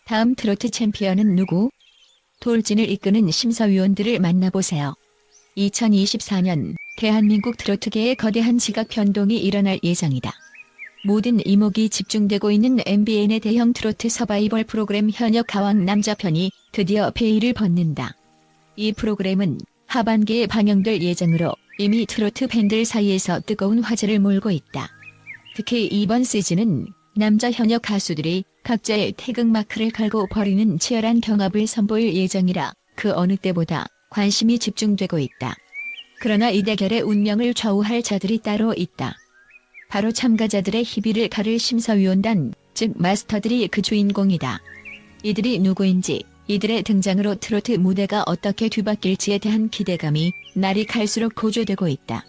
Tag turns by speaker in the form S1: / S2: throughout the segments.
S1: 다음 트로트 챔피언은 누구? 돌진을 이끄는 심사위원들을 만나보세요. 2024년 대한민국 트로트계에 거대한 지각 변동이 일어날 예정이다. 모든 이목이 집중되고 있는 MBN의 대형 트로트 서바이벌 프로그램 현역 가왕 남자편이 드디어 페이를 벗는다. 이 프로그램은 하반기에 방영될 예정으로 이미 트로트 팬들 사이에서 뜨거운 화제를 몰고 있다. 특히 이번 시즌은 남자 현역 가수들이 각자의 태극마크를 걸고 벌이는 치열한 경합을 선보일 예정이라 그 어느 때보다 관심이 집중되고 있다. 그러나 이 대결의 운명을 좌우할 자들이 따로 있다. 바로 참가자들의 희비를 가를 심사위원단, 즉 마스터들이 그 주인공이다. 이들이 누구인지, 이들의 등장으로 트로트 무대가 어떻게 뒤바뀔지에 대한 기대감이 날이 갈수록 고조되고 있다.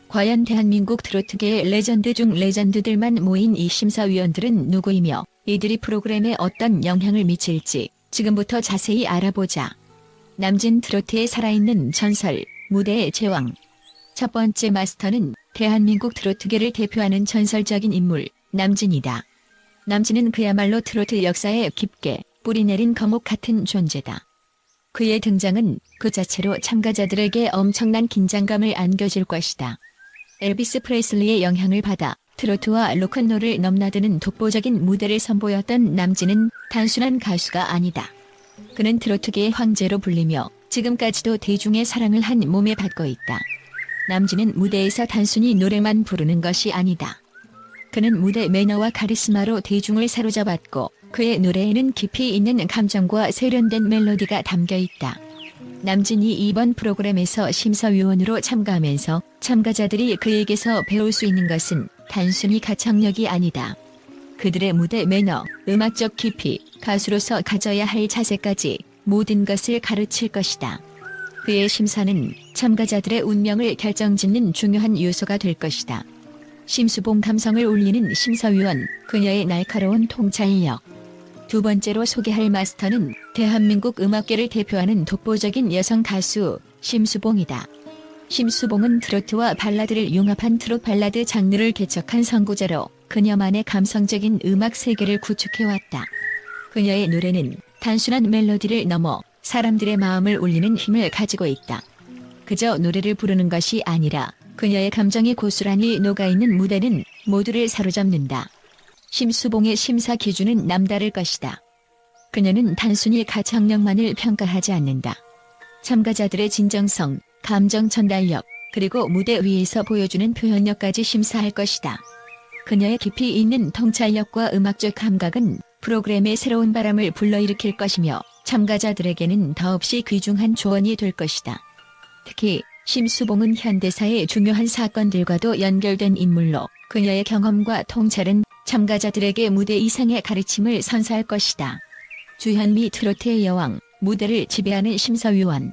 S1: 과연 대한민국 트로트계의 레전드 중 레전드들만 모인 이 심사위원들은 누구이며 이들이 프로그램에 어떤 영향을 미칠지 지금부터 자세히 알아보자. 남진 트로트의 살아있는 전설, 무대의 제왕. 첫 번째 마스터는 대한민국 트로트계를 대표하는 전설적인 인물, 남진이다. 남진은 그야말로 트로트 역사에 깊게 뿌리내린 거목 같은 존재다. 그의 등장은 그 자체로 참가자들에게 엄청난 긴장감을 안겨줄 것이다. 엘비스 프레슬리의 영향을 받아 트로트와 로큰롤을 넘나드는 독보적인 무대를 선보였던 남진은 단순한 가수가 아니다. 그는 트로트계의 황제로 불리며 지금까지도 대중의 사랑을 한 몸에 받고 있다. 남진은 무대에서 단순히 노래만 부르는 것이 아니다. 그는 무대 매너와 카리스마로 대중을 사로잡았고 그의 노래에는 깊이 있는 감정과 세련된 멜로디가 담겨 있다. 남진이 이번 프로그램에서 심사위원으로 참가하면서 참가자들이 그에게서 배울 수 있는 것은 단순히 가창력이 아니다. 그들의 무대 매너, 음악적 깊이, 가수로서 가져야 할 자세까지 모든 것을 가르칠 것이다. 그의 심사는 참가자들의 운명을 결정짓는 중요한 요소가 될 것이다. 심수봉 감성을 울리는 심사위원, 그녀의 날카로운 통찰력. 두 번째로 소개할 마스터는 대한민국 음악계를 대표하는 독보적인 여성 가수 심수봉이다. 심수봉은 트로트와 발라드를 융합한 트롯 발라드 장르를 개척한 선구자로 그녀만의 감성적인 음악 세계를 구축해왔다. 그녀의 노래는 단순한 멜로디를 넘어 사람들의 마음을 울리는 힘을 가지고 있다. 그저 노래를 부르는 것이 아니라 그녀의 감정이 고스란히 녹아있는 무대는 모두를 사로잡는다. 심수봉의 심사 기준은 남다를 것이다. 그녀는 단순히 가창력만을 평가하지 않는다. 참가자들의 진정성, 감정 전달력, 그리고 무대 위에서 보여주는 표현력까지 심사할 것이다. 그녀의 깊이 있는 통찰력과 음악적 감각은 프로그램의 새로운 바람을 불러일으킬 것이며 참가자들에게는 더없이 귀중한 조언이 될 것이다. 특히 심수봉은 현대사의 중요한 사건들과도 연결된 인물로 그녀의 경험과 통찰은 참가자들에게 무대 이상의 가르침을 선사할 것이다. 주현미 트로트의 여왕, 무대를 지배하는 심사위원.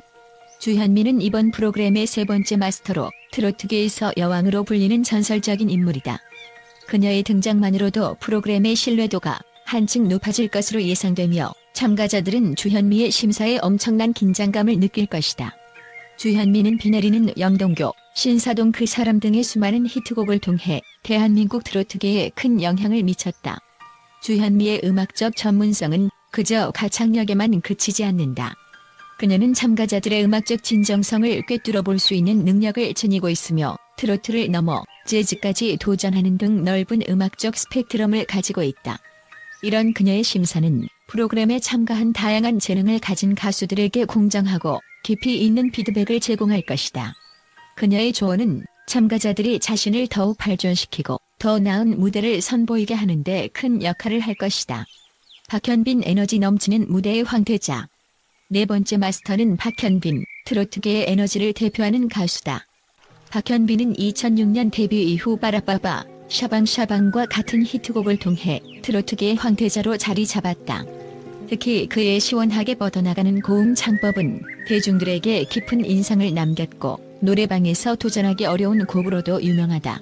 S1: 주현미는 이번 프로그램의 세 번째 마스터로 트로트계에서 여왕으로 불리는 전설적인 인물이다. 그녀의 등장만으로도 프로그램의 신뢰도가 한층 높아질 것으로 예상되며 참가자들은 주현미의 심사에 엄청난 긴장감을 느낄 것이다. 주현미는 비 내리는 영동교, 신사동 그 사람 등의 수많은 히트곡을 통해 대한민국 트로트계에 큰 영향을 미쳤다. 주현미의 음악적 전문성은 그저 가창력에만 그치지 않는다. 그녀는 참가자들의 음악적 진정성을 꿰뚫어 볼 수 있는 능력을 지니고 있으며 트로트를 넘어 재즈까지 도전하는 등 넓은 음악적 스펙트럼을 가지고 있다. 이런 그녀의 심사는 프로그램에 참가한 다양한 재능을 가진 가수들에게 공정하고 깊이 있는 피드백을 제공할 것이다. 그녀의 조언은 참가자들이 자신을 더욱 발전시키고 더 나은 무대를 선보이게 하는 데 큰 역할을 할 것이다. 박현빈 에너지 넘치는 무대의 황태자. 네 번째 마스터는 박현빈, 트로트계의 에너지를 대표하는 가수다. 박현빈은 2006년 데뷔 이후 빠라빠빠, 샤방샤방과 같은 히트곡을 통해 트로트계의 황태자로 자리 잡았다. 특히 그의 시원하게 뻗어나가는 고음 창법은 대중들에게 깊은 인상을 남겼고 노래방에서 도전하기 어려운 곡으로도 유명하다.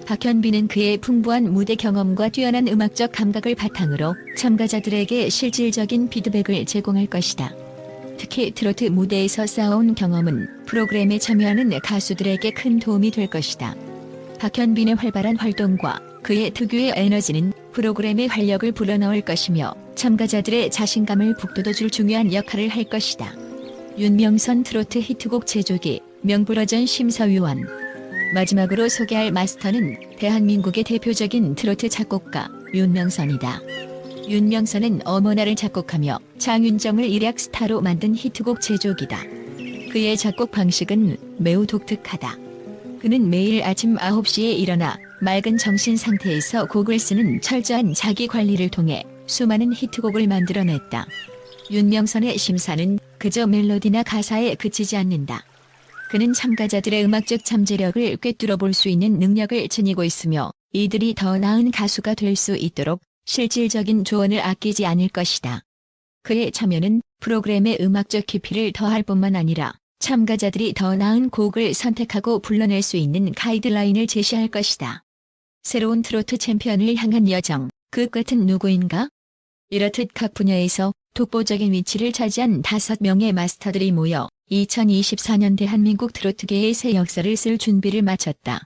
S1: 박현빈은 그의 풍부한 무대 경험과 뛰어난 음악적 감각을 바탕으로 참가자들에게 실질적인 피드백을 제공할 것이다. 특히 트로트 무대에서 쌓아온 경험은 프로그램에 참여하는 가수들에게 큰 도움이 될 것이다. 박현빈의 활발한 활동과 그의 특유의 에너지는 프로그램에 활력을 불어넣을 것이며 참가자들의 자신감을 북돋워줄 중요한 역할을 할 것이다. 윤명선 트로트 히트곡 제조기 명불허전 심사위원. 마지막으로 소개할 마스터는 대한민국의 대표적인 트로트 작곡가 윤명선이다. 윤명선은 어머나를 작곡하며 장윤정을 일약 스타로 만든 히트곡 제조기다. 그의 작곡 방식은 매우 독특하다. 그는 매일 아침 9시에 일어나 맑은 정신 상태에서 곡을 쓰는 철저한 자기 관리를 통해 수많은 히트곡을 만들어냈다. 윤명선의 심사는 그저 멜로디나 가사에 그치지 않는다. 그는 참가자들의 음악적 잠재력을 꿰뚫어 볼 수 있는 능력을 지니고 있으며 이들이 더 나은 가수가 될 수 있도록 실질적인 조언을 아끼지 않을 것이다. 그의 참여는 프로그램의 음악적 깊이를 더할 뿐만 아니라 참가자들이 더 나은 곡을 선택하고 불러낼 수 있는 가이드라인을 제시할 것이다. 새로운 트로트 챔피언을 향한 여정, 그 끝은 누구인가? 이렇듯 각 분야에서 독보적인 위치를 차지한 5명의 마스터들이 모여 2024년 대한민국 트로트계의 새 역사를 쓸 준비를 마쳤다.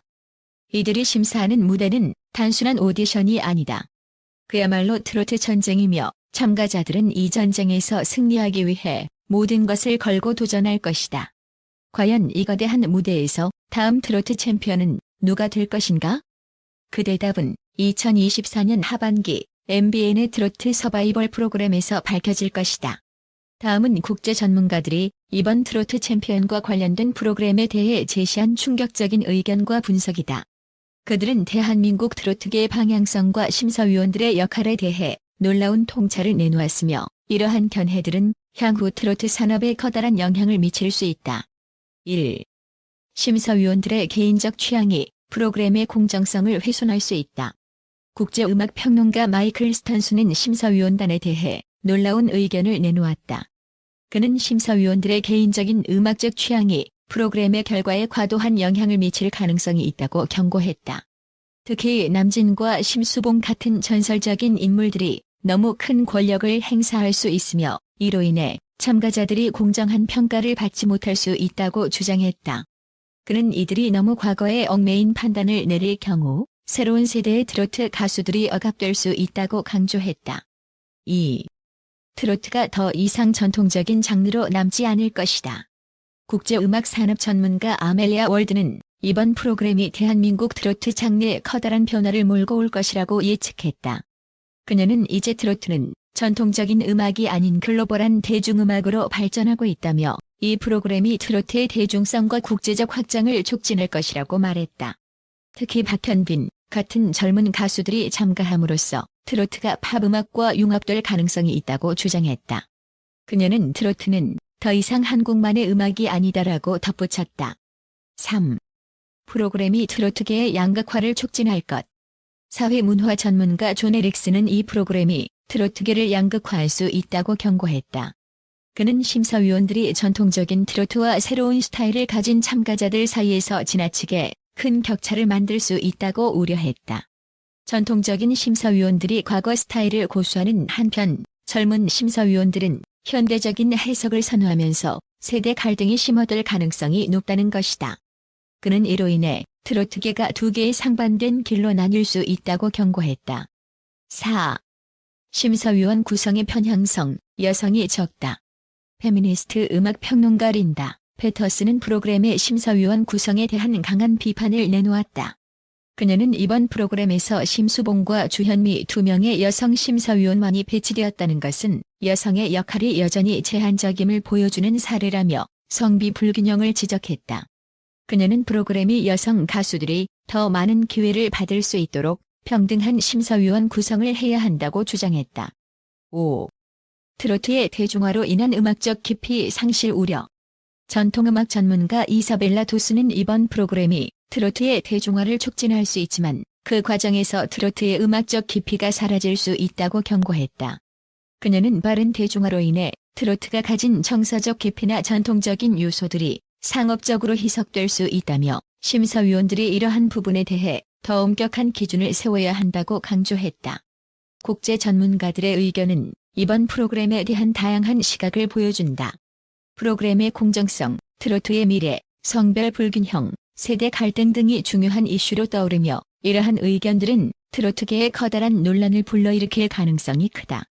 S1: 이들이 심사하는 무대는 단순한 오디션이 아니다. 그야말로 트로트 전쟁이며 참가자들은 이 전쟁에서 승리하기 위해 모든 것을 걸고 도전할 것이다. 과연 이 거대한 무대에서 다음 트로트 챔피언은 누가 될 것인가? 그 대답은 2024년 하반기 MBN의 트로트 서바이벌 프로그램에서 밝혀질 것이다. 다음은 국제 전문가들이 이번 트로트 챔피언과 관련된 프로그램에 대해 제시한 충격적인 의견과 분석이다. 그들은 대한민국 트로트계의 방향성과 심사위원들의 역할에 대해 놀라운 통찰을 내놓았으며 이러한 견해들은 향후 트로트 산업에 커다란 영향을 미칠 수 있다. 1. 심사위원들의 개인적 취향이 프로그램의 공정성을 훼손할 수 있다. 국제음악평론가 마이클 스탄수는 심사위원단에 대해 놀라운 의견을 내놓았다. 그는 심사위원들의 개인적인 음악적 취향이 프로그램의 결과에 과도한 영향을 미칠 가능성이 있다고 경고했다. 특히 남진과 심수봉 같은 전설적인 인물들이 너무 큰 권력을 행사할 수 있으며 이로 인해 참가자들이 공정한 평가를 받지 못할 수 있다고 주장했다. 그는 이들이 너무 과거에 얽매인 판단을 내릴 경우 새로운 세대의 트로트 가수들이 억압될 수 있다고 강조했다. 2. 트로트가 더 이상 전통적인 장르로 남지 않을 것이다. 국제음악 산업 전문가 아멜리아 월드는 이번 프로그램이 대한민국 트로트 장르에 커다란 변화를 몰고 올 것이라고 예측했다. 그녀는 이제 트로트는 전통적인 음악이 아닌 글로벌한 대중음악으로 발전하고 있다며 이 프로그램이 트로트의 대중성과 국제적 확장을 촉진할 것이라고 말했다. 특히 박현빈 같은 젊은 가수들이 참가함으로써 트로트가 팝음악과 융합될 가능성이 있다고 주장했다. 그녀는 트로트는 더 이상 한국만의 음악이 아니다라고 덧붙였다. 3. 프로그램이 트로트계의 양극화를 촉진할 것. 사회문화 전문가 존 에릭스는 이 프로그램이 트로트계를 양극화할 수 있다고 경고했다. 그는 심사위원들이 전통적인 트로트와 새로운 스타일을 가진 참가자들 사이에서 지나치게 큰 격차를 만들 수 있다고 우려했다. 전통적인 심사위원들이 과거 스타일을 고수하는 한편 젊은 심사위원들은 현대적인 해석을 선호하면서 세대 갈등이 심화될 가능성이 높다는 것이다. 그는 이로 인해 트로트계가 두 개의 상반된 길로 나뉠 수 있다고 경고했다. 4. 심사위원 구성의 편향성, 여성이 적다. 페미니스트 음악 평론가 린다 패터슨은 프로그램의 심사위원 구성에 대한 강한 비판을 내놓았다. 그녀는 이번 프로그램에서 심수봉과 주현미 2명의 여성 심사위원만이 배치되었다는 것은 여성의 역할이 여전히 제한적임을 보여주는 사례라며 성비 불균형을 지적했다. 그녀는 프로그램이 여성 가수들이 더 많은 기회를 받을 수 있도록 평등한 심사위원 구성을 해야 한다고 주장했다. 5. 트로트의 대중화로 인한 음악적 깊이 상실 우려. 전통음악 전문가 이사벨라 도스는 이번 프로그램이 트로트의 대중화를 촉진할 수 있지만 그 과정에서 트로트의 음악적 깊이가 사라질 수 있다고 경고했다. 그녀는 빠른 대중화로 인해 트로트가 가진 정서적 깊이나 전통적인 요소들이 상업적으로 희석될 수 있다며 심사위원들이 이러한 부분에 대해 더 엄격한 기준을 세워야 한다고 강조했다. 국제 전문가들의 의견은 이번 프로그램에 대한 다양한 시각을 보여준다. 프로그램의 공정성, 트로트의 미래, 성별 불균형, 세대 갈등 등이 중요한 이슈로 떠오르며 이러한 의견들은 트로트계에 커다란 논란을 불러일으킬 가능성이 크다.